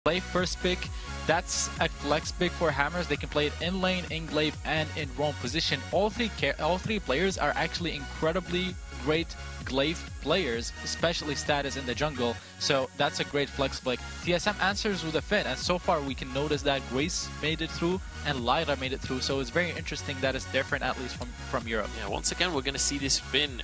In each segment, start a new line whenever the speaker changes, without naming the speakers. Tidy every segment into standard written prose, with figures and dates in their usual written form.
Play first pick. That's a flex pick for Hammers. They can play it in lane, in glaive, and in roam position. All three players are actually incredibly great glaive players, especially status in the jungle. So that's a great flex pick. TSM answers with a Finn, and so far we can notice that Grace made it through and Lyra made it through. So it's very interesting that it's different, at least from Europe.
Yeah, once again we're going to see this Finn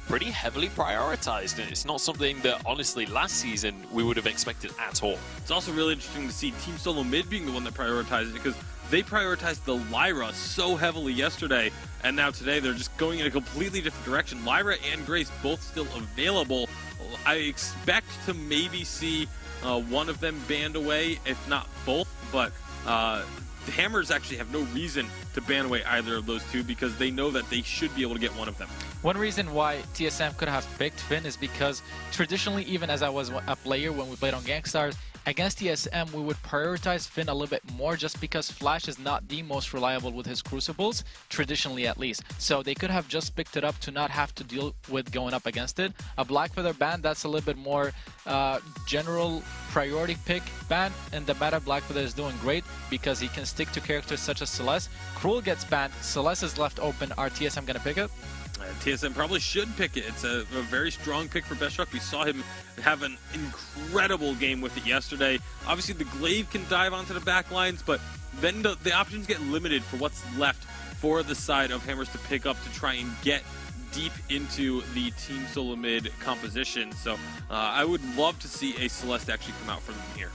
pretty heavily prioritized, and it's not something that honestly last season we would have expected at all.
It's also really interesting to see Team SOLOMID being the one that prioritized it, because they prioritized the Lyra so heavily yesterday, and now today they're just going in a completely different direction. Lyra and Grace both still available. I expect to maybe see one of them banned away, if not both, but the Hammers actually have no reason to ban away either of those two, because they know that they should be able to get one of them.
One reason why TSM could have picked Finn is because traditionally, even as I was a player when we played on Gangstars, against TSM we would prioritize Finn a little bit more, just because Flash is not the most reliable with his crucibles, traditionally at least. So they could have just picked it up to not have to deal with going up against it. A Black Feather ban, that's a little bit more general priority pick ban, and the meta Black Feather is doing great because he can stick to characters such as Celeste. Cruel gets banned, Celeste is left open. Are TSM gonna pick it?
TSM probably should pick it. It's a very strong pick for Beshok. We saw him have an incredible game with it yesterday. Obviously, the glaive can dive onto the back lines, but then the options get limited for what's left for the side of Hammers to pick up to try and get deep into the Team SOLOMID composition. So I would love to see a Celeste actually come out for them here.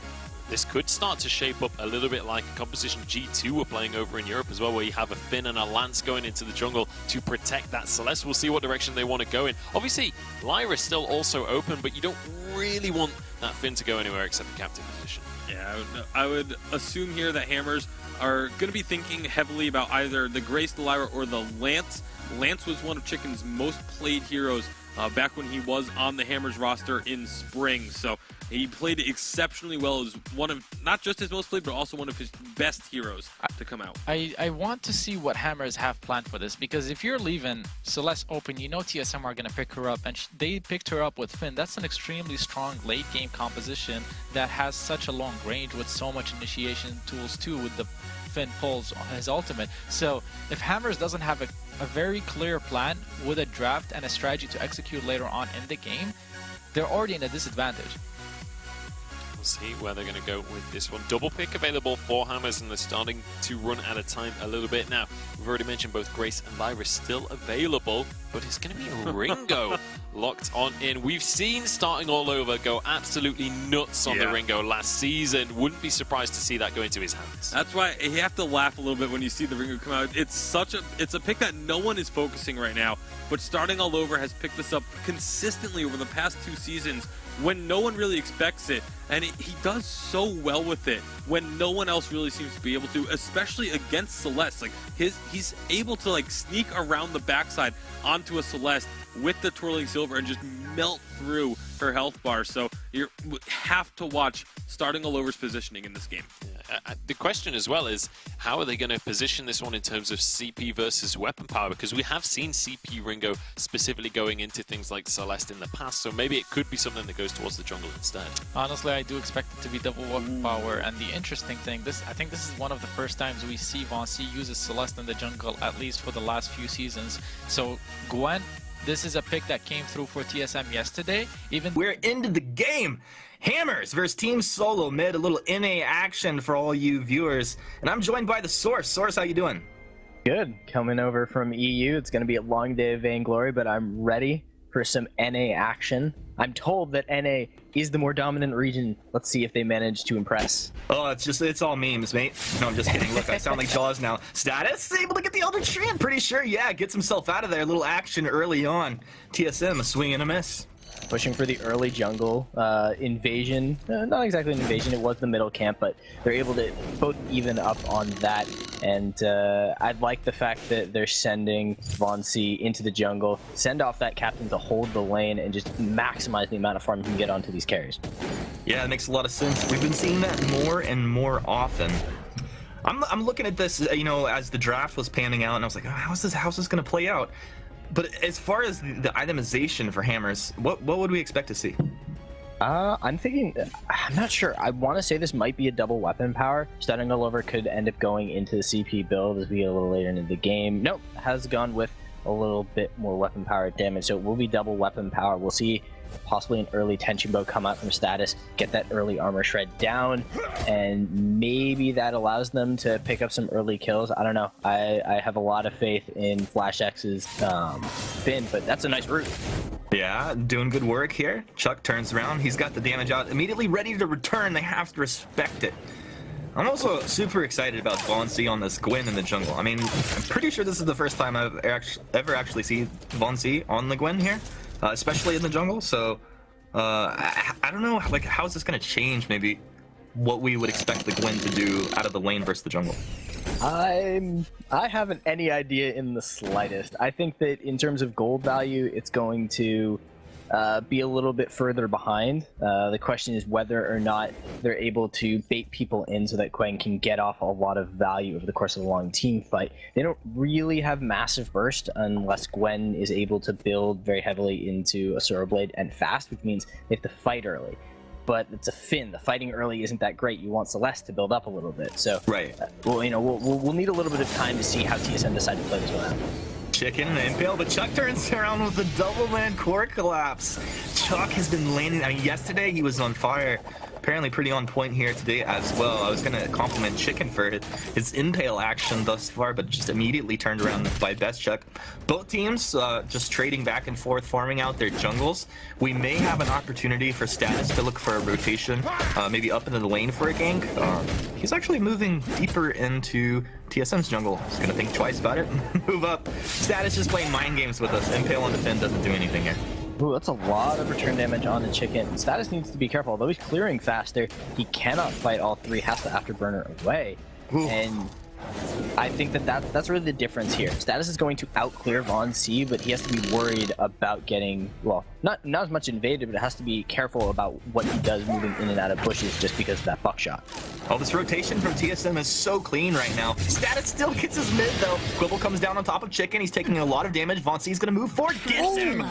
This could start to shape up a little bit like a composition G2 we're playing over in Europe as well, where you have a Finn and a Lance going into the jungle to protect that Celeste. We'll see what direction they want to go in. Obviously, Lyra's still also open, but you don't really want that Finn to go anywhere except the captain position.
Yeah, I would assume here that Hammers are going to be thinking heavily about either the Grace, the Lyra, or the Lance. Lance was one of Chicken's most played heroes back when he was on the Hammers roster in spring. So he played exceptionally well as one of, not just his most played, but also one of his best heroes to come out.
I want to see what Hammers have planned for this, because if you're leaving Celeste open, you know TSM are going to pick her up, and they picked her up with Finn. That's an extremely strong late game composition that has such a long range with so much initiation tools too, with the Finn pulls on his ultimate. So if Hammers doesn't have a very clear plan with a draft and a strategy to execute later on in the game, they're already in a disadvantage.
We'll see where they're going to go with this one. Double pick available for Hammers, and they're starting to run out of time a little bit now. We've already mentioned both Grace and Lyra still available, but it's going to be Ringo locked on in. We've seen Starting All Over go absolutely nuts on the Ringo last season. Wouldn't be surprised to see that go into his hands.
That's why you have to laugh a little bit when you see the Ringo come out. It's a pick that no one is focusing right now, but Starting All Over has picked this up consistently over the past 2 seasons when no one really expects it, and he does so well with it when no one else really seems to be able to, especially against Celeste. Like he's able to like sneak around the backside onto a Celeste with the Twirling Silver and just melt through her health bar. So you have to watch Starting All Over's positioning in this game.
The question as well is, how are they going to position this one in terms of CP versus weapon power? Because we have seen CP Ringo specifically going into things like Celeste in the past, so maybe it could be something that goes towards the jungle instead.
Honestly, I do expect it to be double weapon power, and the interesting thing, I think this is one of the first times we see Vainglory uses Celeste in the jungle, at least for the last few seasons. So Gwen, this is a pick that came through for TSM yesterday.
We're into the game. Hammers versus Team SOLOMID, a little NA action for all you viewers. And I'm joined by the Source. Source, how you doing?
Good. Coming over from EU. It's going to be a long day of Vainglory, but I'm ready for some NA action. I'm told that NA is the more dominant region. Let's see if they manage to impress.
Oh, it's all memes, mate. No, I'm just kidding. Look, I sound like Jaws now. Status, able to get the Elder Tree, I'm pretty sure. Yeah, gets himself out of there. A little action early on. TSM, a swing and a miss.
Pushing for the early jungle invasion. Not exactly an invasion, it was the middle camp, but they're able to both even up on that. And I like the fact that they're sending Vainglory into the jungle, send off that captain to hold the lane, and just maximize the amount of farm you can get onto these carries.
Yeah, it makes a lot of sense. We've been seeing that more and more often. I'm looking at this, you know, as the draft was panning out, and I was like, oh, how's this going to play out? But as far as the itemization for Hammers, what would we expect to see?
I'm thinking, I'm not sure. I want to say this might be a double weapon power. Stunning all over could end up going into the CP build as we get a little later into the game. Nope, has gone with a little bit more weapon power damage, so it will be double weapon power. We'll see possibly an early tension bow come out from Status, get that early armor shred down, and maybe that allows them to pick up some early kills. I don't know. I have a lot of faith in Flash X's Finn, but that's a nice route.
Yeah, doing good work here. Chuck turns around. He's got the damage out, immediately ready to return. They have to respect it. I'm also super excited about Von C on this Gwen in the jungle. I mean, I'm pretty sure this is the first time I've ever actually seen Von C on the Gwen here, especially in the jungle. So I don't know, like, how is this going to change maybe what we would expect the Gwen to do out of the lane versus the jungle?
I haven't any idea in the slightest. I think that in terms of gold value, it's going to be a little bit further behind. The question is whether or not they're able to bait people in so that Gwen can get off a lot of value over the course of a long team fight. They don't really have massive burst unless Gwen is able to build very heavily into a Sorrowblade and fast, which means they have to fight early. But it's a Finn. The fighting early isn't that great. You want Celeste to build up a little bit. So,
right.
Well, you know, we'll need a little bit of time to see how TSM decide to play this one out.
Chicken and Impale, but Chuck turns around with the double man core collapse. Chuck has been landing. I mean, yesterday he was on fire. Apparently pretty on point here today as well. I was going to compliment Chicken for his Impale action thus far, but just immediately turned around by Best Chuck. Both teams just trading back and forth, farming out their jungles. We may have an opportunity for Status to look for a rotation, maybe up into the lane for a gank. He's actually moving deeper into TSM's jungle. He's going to think twice about it and move up. Status is playing mind games with us. Impale on the Finn doesn't do anything here.
Ooh, that's a lot of return damage on the Chicken. Status needs to be careful. Although he's clearing faster, he cannot fight all three, has to afterburner away.
Ooh.
And I think that's really the difference here. Status is going to outclear Von C, but he has to be worried about getting, well, not as much invaded, but has to be careful about what he does moving in and out of bushes just because of that buckshot.
Oh, this rotation from TSM is so clean right now. Status still gets his mid, though. Quibble comes down on top of Chicken. He's taking a lot of damage. Von C's going to move forward. Gets him!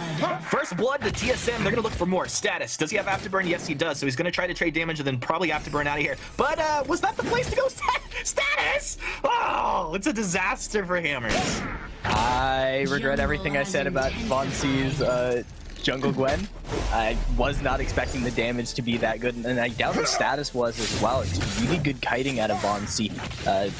First blood to TSM. They're going to look for more. Status. Does he have Afterburn? Yes, he does. So he's going to try to trade damage and then probably Afterburn out of here. But was that the place to go? Status! Oh, it's a disaster for Hammers.
I regret everything I said about Von C's Jungle Gwen. I was not expecting the damage to be that good, and I doubt the Status was as well. It's really good kiting out of Von C,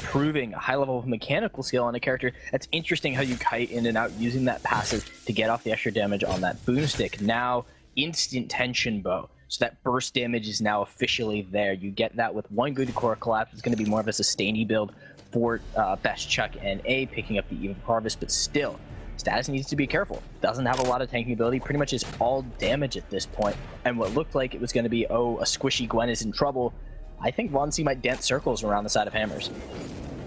proving a high level of mechanical skill on a character. That's interesting how you kite in and out using that passive to get off the extra damage on that boomstick. Now, instant tension bow. So that burst damage is now officially there. You get that with one good core collapse. It's going to be more of a sustainy build for Best Chuck and A picking up the Eve of Harvest, but still, Status needs to be careful. Doesn't have a lot of tanking ability, pretty much is all damage at this point. And what looked like it was going to be, oh, a squishy Gwen is in trouble, I think Von C might dance circles around the side of Hammers.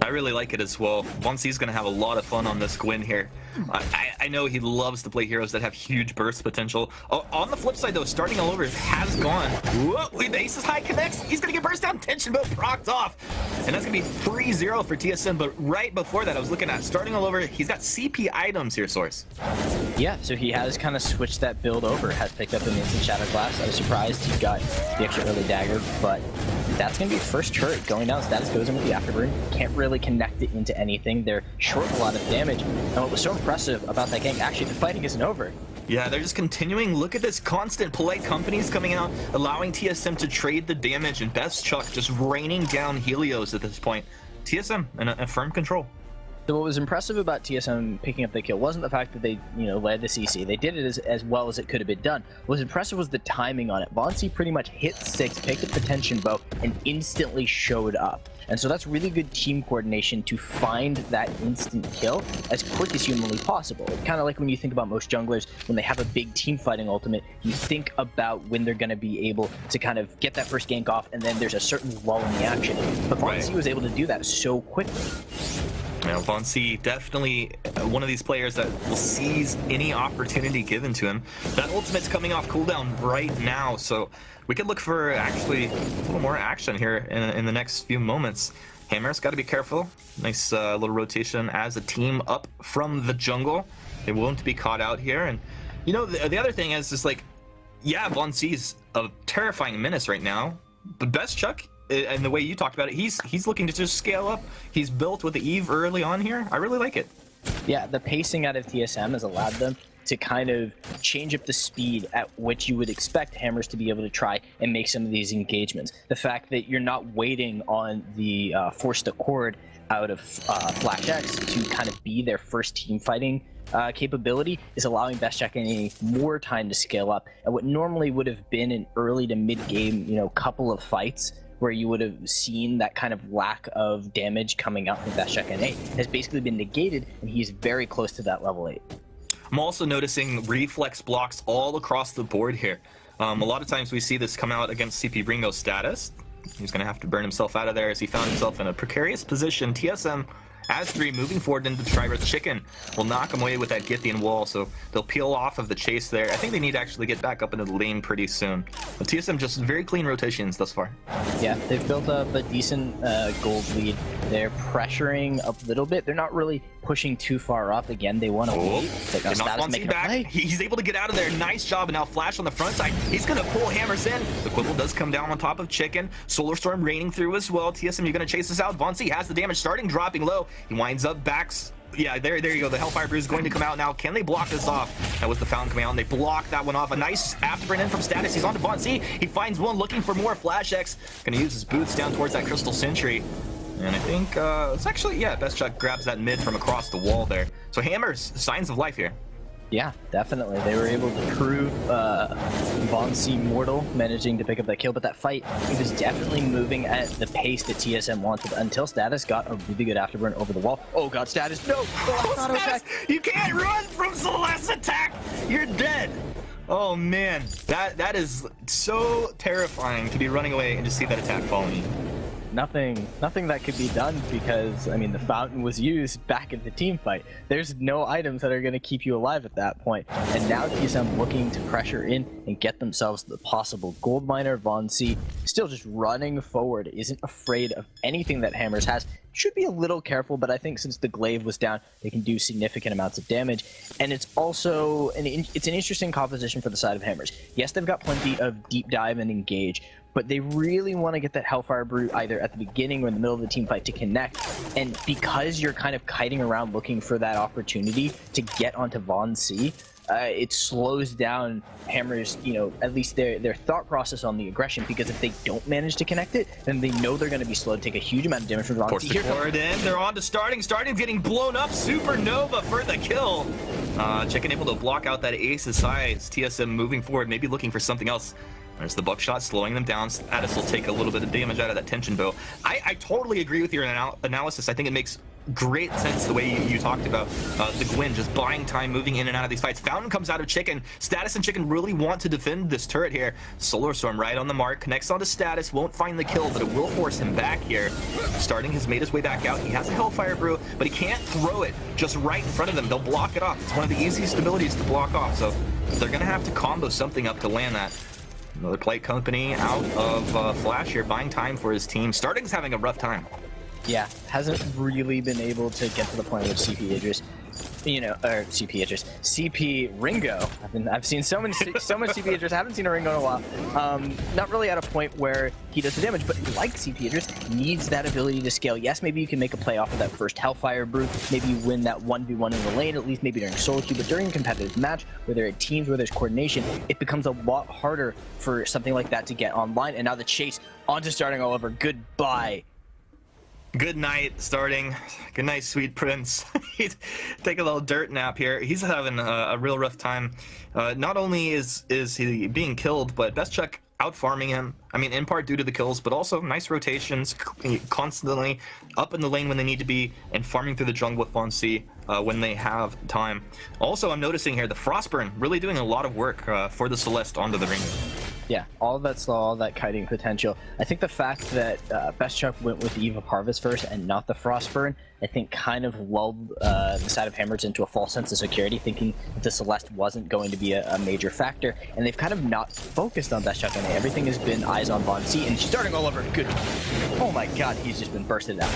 I really like it as well. Von C's going to have a lot of fun on this Gwen here. I know he loves to play heroes that have huge burst potential. Oh, on the flip side, though, starting all over has gone. Whoa, the ace is high connects. He's going to get burst down. Tension bow procced off. And that's going to be 3-0 for TSM. But right before that, I was looking at starting all over. He's got CP items here, Source.
Yeah, so he has kind of switched that build over. Has picked up an instant Shadow Glass. I was surprised he got the extra early dagger, but that's going to be first turret going down. Status goes in with the Afterburn. Can't really connect it into anything. They're short a lot of damage. And what was so impressive about that gank, actually, the fighting isn't over.
Yeah, they're just continuing. Look at this constant polite companies coming out, allowing TSM to trade the damage, and Best Chuck just raining down Helios at this point. TSM in a firm control.
So what was impressive about TSM picking up the kill wasn't the fact that they, led the CC. They did it as well as it could have been done. What was impressive was the timing on it. Von C pretty much hit 6, picked up the tension bow, and instantly showed up. And so that's really good team coordination to find that instant kill as quick as humanly possible. Kind of like when you think about most junglers, when they have a big team fighting ultimate, you think about when they're going to be able to kind of get that first gank off, and then there's a certain lull in the action. But Von C was able to do that so quickly.
Now, Von C, definitely one of these players that will seize any opportunity given to him. That ultimate's coming off cooldown right now, so we could look for actually a little more action here in the next few moments. Hammer's got to be careful. Nice little rotation as a team up from the jungle. They won't be caught out here. And, the other thing is just like, yeah, Von C's a terrifying menace right now. But Best Chuck, and the way you talked about it, he's looking to just scale up. He's built with the Eve early on here. I really like it.
Yeah, the pacing out of TSM has allowed them to kind of change up the speed at which you would expect Hammers to be able to try and make some of these engagements. The fact that you're not waiting on the forced accord out of Flash X to kind of be their first team fighting capability is allowing Best Chuck any more time to scale up. And what normally would have been an early to mid game, couple of fights where you would have seen that kind of lack of damage coming out from Best Chuck NA has basically been negated, and he's very close to that level 8.
I'm also noticing reflex blocks all across the board here. A lot of times we see this come out against CP Ringo's status. He's going to have to burn himself out of there as he found himself in a precarious position. TSM as 3 moving forward into the Triver's Chicken will knock him away with that Githian wall, so they'll peel off of the chase there. I think they need to actually get back up into the lane pretty soon. But TSM just very clean rotations thus far.
Yeah, they've built up a decent gold lead. They're pressuring a little bit. They're not really pushing too far up. Again, they want to wait.
They knock Von C back. He's able to get out of there. Nice job. And now Flash on the front side. He's going to pull Hammers in. The Quibble does come down on top of Chicken. Solar Storm raining through as well. TSM, you're going to chase this out. Von C has the damage starting, dropping low. He winds up backs. Yeah, there you go. The Hellfire Brew is going to come out now. Can they block this off? That was the Fountain coming out, and they blocked that one off. A nice afterburn in from Status. He's on to Von C. He finds one looking for more. Flash X going to use his boots down towards that Crystal Sentry. And I think it's actually, yeah, Best Chuck grabs that mid from across the wall there. So Hammers, signs of life here.
Yeah, definitely. They were able to prove Von C mortal, managing to pick up that kill, but that fight, it was definitely moving at the pace that TSM wanted until Status got a really good afterburn over the wall. Oh god, Status, no!
Oh, Status, you can't run from Celeste's attack! You're dead! Oh man, that is so terrifying to be running away and just see that attack following you.
Nothing that could be done because, I mean, the Fountain was used back in the team fight. There's no items that are going to keep you alive at that point. And now TSM looking to pressure in and get themselves the possible gold miner. Von C still just running forward, isn't afraid of anything that Hammers has. Should be a little careful, but I think since the glaive was down, they can do significant amounts of damage. And it's also it's an interesting composition for the side of Hammers. Yes, they've got plenty of deep dive and engage, but they really want to get that Hellfire Brew either at the beginning or in the middle of the team fight to connect. And because you're kind of kiting around looking for that opportunity to get onto Von C, it slows down Hammers, at least their thought process on the aggression, because if they don't manage to connect it, then they know they're going to be slow to take a huge amount of damage from Von C.
Force the cord in, they're on to starting getting blown up, Supernova for the kill. Chicken able to block out that Ace's size. TSM moving forward, maybe looking for something else. There's the buckshot slowing them down. Status will take a little bit of damage out of that tension bow. I totally agree with your analysis. I think it makes great sense the way you talked about the Gwyn just buying time, moving in and out of these fights. Fountain comes out of Chicken. Status and Chicken really want to defend this turret here. Solar Storm right on the mark, connects onto Status, won't find the kill, but it will force him back here. Starting has made his way back out. He has a Hellfire Brew, but he can't throw it just right in front of them. They'll block it off. It's one of the easiest abilities to block off, so they're going to have to combo something up to land that. Another plate company out of Flash here, buying time for his team. Starting's having a rough time.
Yeah, hasn't really been able to get to the point with CP Idris, or CP Idris, CP Ringo. I've seen so much CP Idris. I haven't seen a Ringo in a while. Not really at a point where he does the damage, but like CP Idris, needs that ability to scale. Yes, maybe you can make a play off of that first Hellfire Brew. Maybe you win that 1v1 in the lane, at least maybe during solo queue, but during a competitive match where there are teams where there's coordination, it becomes a lot harder for something like that to get online. And now the chase onto starting all over. Goodbye.
Good night, starting. Good night, sweet prince. He's taking a little dirt nap here. He's having a real rough time. Not only is he being killed, but Best Chuck out farming him. I mean, in part due to the kills, but also nice rotations, constantly up in the lane when they need to be, and farming through the jungle with Von C when they have time. Also, I'm noticing here the Frostburn really doing a lot of work for the Celeste onto the ring.
Yeah, all that slow, all that kiting potential. I think the fact that Best Chuck went with the Eve of Harvest first and not the Frostburn, I think kind of lulled the side of Hammers into a false sense of security, thinking that the Celeste wasn't going to be a major factor, and they've kind of not focused on Best Chuck, and everything has been eyes on Von C, and she's starting all over. Good. Oh my god, he's just been bursted out.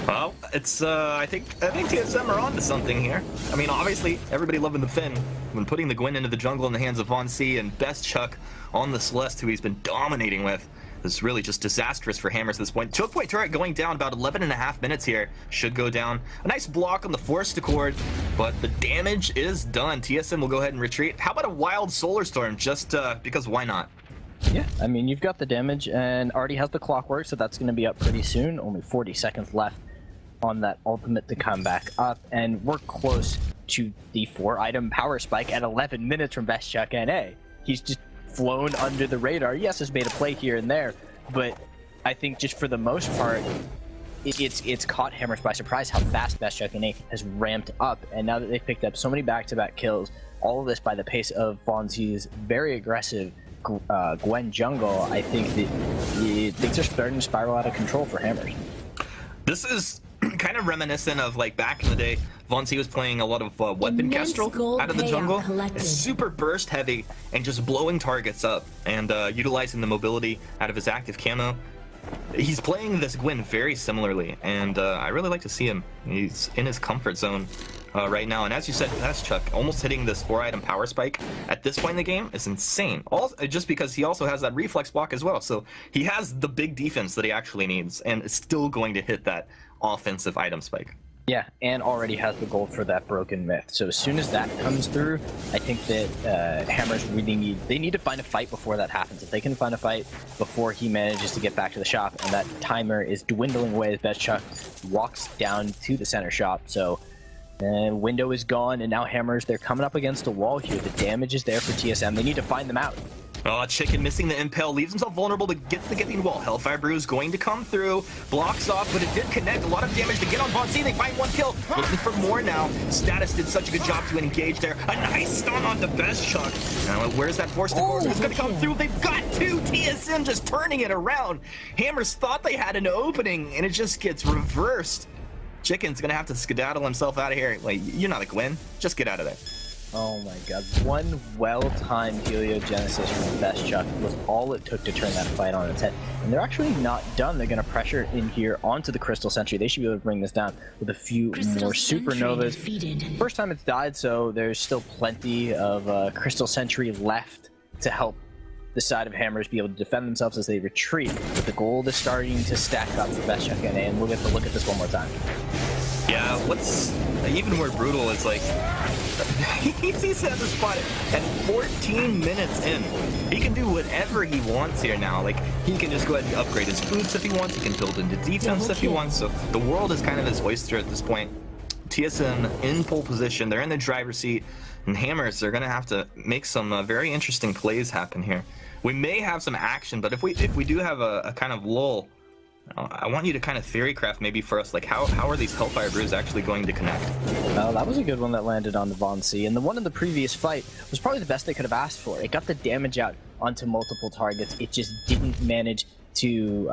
Well, it's I think TSM are onto something here. I mean, obviously, everybody loving the Finn. When putting the Gwen into the jungle in the hands of Von C and Best Chuck on the Celeste, who he's been dominating with, is really just disastrous for Hammers at this point. Choke point turret going down about 11.5 minutes here. Should go down. A nice block on the Forced Accord, but the damage is done. TSM will go ahead and retreat. How about a wild Solar Storm? Just because why not?
Yeah, I mean, you've got the damage and already has the clockwork, so that's going to be up pretty soon. Only 40 seconds left on that ultimate to come back up, and we're close to the 4-item power spike at 11 minutes from Best Chuck NA. He's just flown under the radar. Yes, has made a play here and there, but I think just for the most part, it's caught Hammers by surprise how fast Best Chuck NA has ramped up, and now that they've picked up so many back-to-back kills, all of this by the pace of Fonzie's very aggressive Gwen jungle, I think that things are starting to spiral out of control for Hammers.
This is kind of reminiscent of like back in the day, Von C was playing a lot of weapon kestrel out of the jungle. It's super burst heavy and just blowing targets up and utilizing the mobility out of his active camo. He's playing this Gwen very similarly, and I really like to see him. He's in his comfort zone right now, and as you said, Best Chuck almost hitting this 4-item power spike at this point in the game is insane. Also, just because he also has that reflex block as well, so he has the big defense that he actually needs, and is still going to hit that offensive item spike.
Yeah, and already has the gold for that broken myth. So as soon as that comes through, I think that Hammers really need to find a fight before that happens. If they can find a fight before he manages to get back to the shop, and that timer is dwindling away as Best Chuck walks down to the center shop. So window is gone, and now Hammers, they're coming up against a wall here. The damage is there for TSM. They need to find them out.
Chicken missing the impale, leaves himself vulnerable but gets the getting wall. Hellfire Brew is going to come through, blocks off, but it did connect. A lot of damage to get on Von C. They find one kill, looking for more now. Status did such a good job to engage there. A nice stun on the Best Chuck. Now, where's that Forced Accord? Who's going to come through? They've got two. TSM just turning it around. Hammers thought they had an opening, and it just gets reversed. Chicken's going to have to skedaddle himself out of here. Like, you're not a Gwen. Just get out of there.
Oh my god, one well-timed heliogenesis from Best Chuck was all it took to turn that fight on its head. And they're actually not done. They're going to pressure in here onto the Crystal Sentry. They should be able to bring this down with a few more Supernovas. First time it's died, so there's still plenty of Crystal Sentry left to help the side of Hammers be able to defend themselves as they retreat. But the gold is starting to stack up for Best Chuck NA, and we'll get to look at this one more time.
Yeah, what's even more brutal is like, he's at the spot at 14 minutes in. He can do whatever he wants here now. Like, he can just go ahead and upgrade his boots if he wants. He can build into defense if he wants. So the world is kind of his oyster at this point. TSM in pole position. They're in the driver's seat. And Hammers, they're going to have to make some very interesting plays happen here. We may have some action, but if we do have a kind of lull, I want you to kind of theorycraft maybe for us, like how are these Hellfire Brews actually going to connect?
Well, that was a good one that landed on the Von C, and the one in the previous fight was probably the best they could have asked for. It got the damage out onto multiple targets. It just didn't manage to,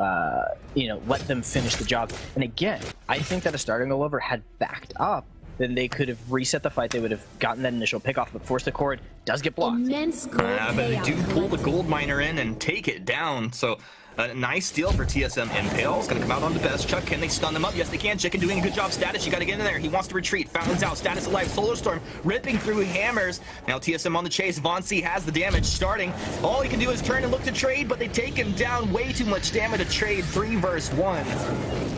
let them finish the job. And again, I think that a starting all over had backed up, then they could have reset the fight. They would have gotten that initial pick off, but Forced Accord does get blocked.
But they do pull the gold miner in and take it down, so a nice steal for TSM. Impale's gonna come out on the Best Chuck. Can they stun them up? Yes, they can. Chicken doing a good job. Status, you gotta get in there. He wants to retreat. Fountains out. Status alive. Solar Storm ripping through Hammers. Now TSM on the chase. Von C has the damage starting. All he can do is turn and look to trade, but they take him down. Way too much damage to trade. 3 versus 1.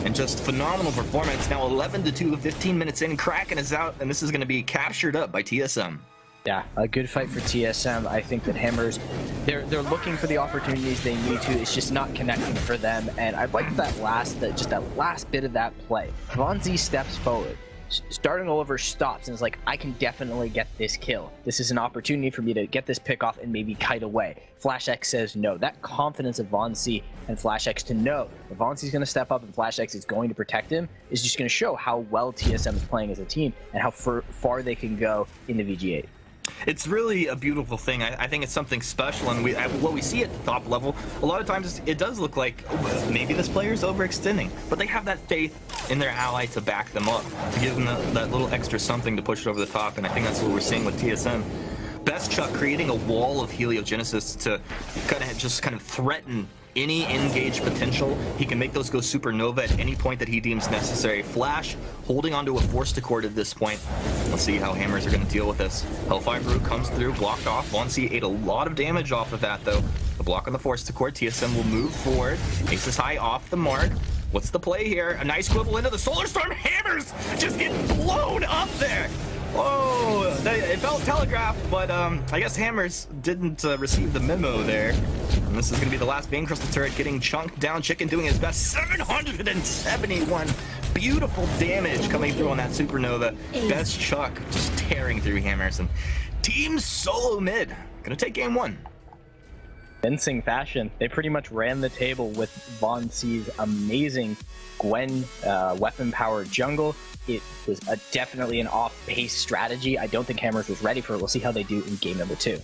And just phenomenal performance. Now 11-2, 15 minutes in. Kraken is out, and this is gonna be captured up by TSM.
Yeah, a good fight for TSM. I think that Hammers, they're looking for the opportunities they need to. It's just not connecting for them. And I like that last bit of that play. Von Z steps forward. Starting all over stops and is like, I can definitely get this kill. This is an opportunity for me to get this pick off and maybe kite away. Flash X says no. That confidence of Von C and Flash X to know that Von C is going to step up and Flash X is going to protect him is just going to show how well TSM is playing as a team and how far they can go in the VG8.
It's really a beautiful thing. I think it's something special, and what we see at the top level, a lot of times it does look like maybe this player's overextending, but they have that faith in their ally to back them up, to give them that little extra something to push it over the top, and I think that's what we're seeing with TSM. Best Chuck creating a wall of heliogenesis to kind of threaten any engage potential. He can make those go supernova at any point that he deems necessary. Flash holding onto a forced accord at this point. Let's see how Hammers are going to deal with this. Hellfire Brew comes through, blocked off. Vonsi ate a lot of damage off of that, though. The block on the forced accord. TSM will move forward. Aces high off the mark. What's the play here? A nice quibble into the Solar Storm. Hammers just get blown up there. Oh, it felt telegraphed, but I guess Hammers didn't receive the memo there. And this is going to be the last Vein Crystal turret getting chunked down. Chicken doing his best. 771 beautiful damage coming through on that supernova. Best Chuck just tearing through Hammers. And Team Solo Mid going to take game 1.
Convincing fashion. They pretty much ran the table with Von C's amazing Gwen weapon-powered jungle. It was definitely an off-base strategy. I don't think Hammers was ready for it. We'll see how they do in game number 2.